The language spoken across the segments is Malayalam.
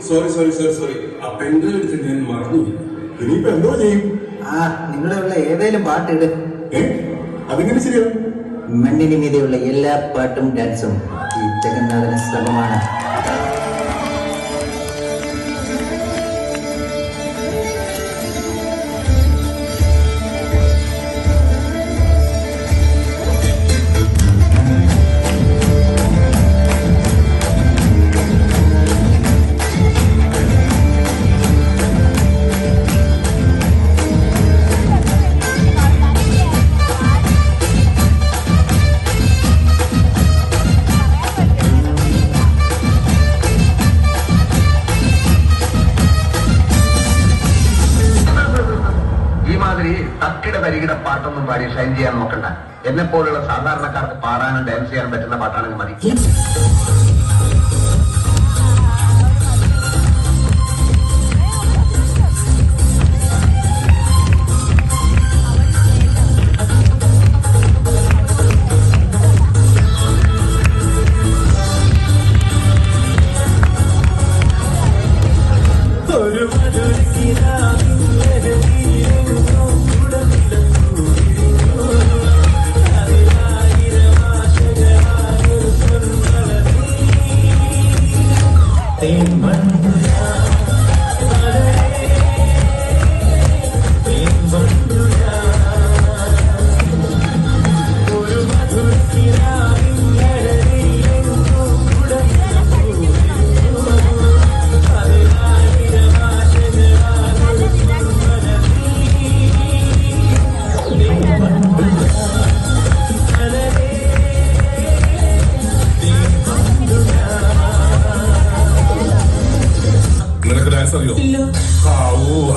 സോറി ആ പെൻഡ്രൈവ് എടുത്ത് ഞാൻ മറന്നു. ഇനിയിപ്പോ എന്തോ ചെയ്യും? നിങ്ങളുള്ള ഏതേലും പാട്ടിട്. അതെങ്ങനെ ശരിയാവും? മണ്ണിന് മീതെയുള്ള എല്ലാ പാട്ടും ഡാൻസും ഈ ജഗന്നാഥന് ശ്രമമാണ്. തക്കിട തരികിട പാട്ടൊന്നും പാടി ഷൈൻ ചെയ്യാൻ നോക്കണ്ട. എന്നെ പോലുള്ള സാധാരണക്കാർക്ക് പാടാനും ഡാൻസ് ചെയ്യാൻ പറ്റുന്ന പാട്ടാണെങ്കിൽ മതി.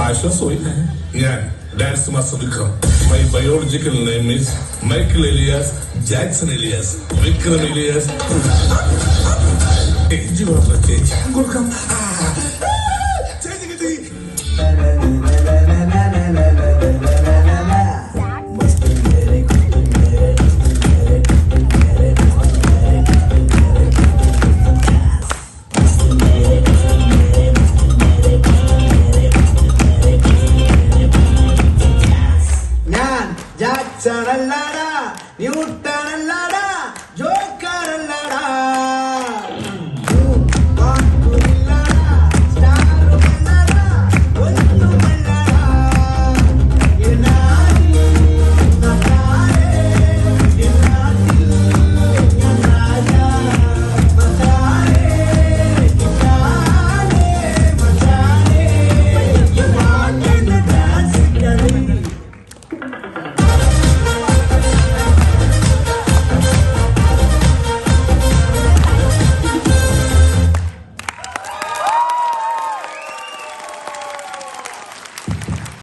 ആശ്വാസമായി. ഞാൻ dance master Vikram. My biological name is Michael alias Jackson alias Vikram alias. ചേച്ചി കൊടുക്കാം. ചേച്ചി കിട്ടി. ജാക്സൺ അല്ലാടാ, ന്യൂട്ടൺ അല്ലാടാ, ജോ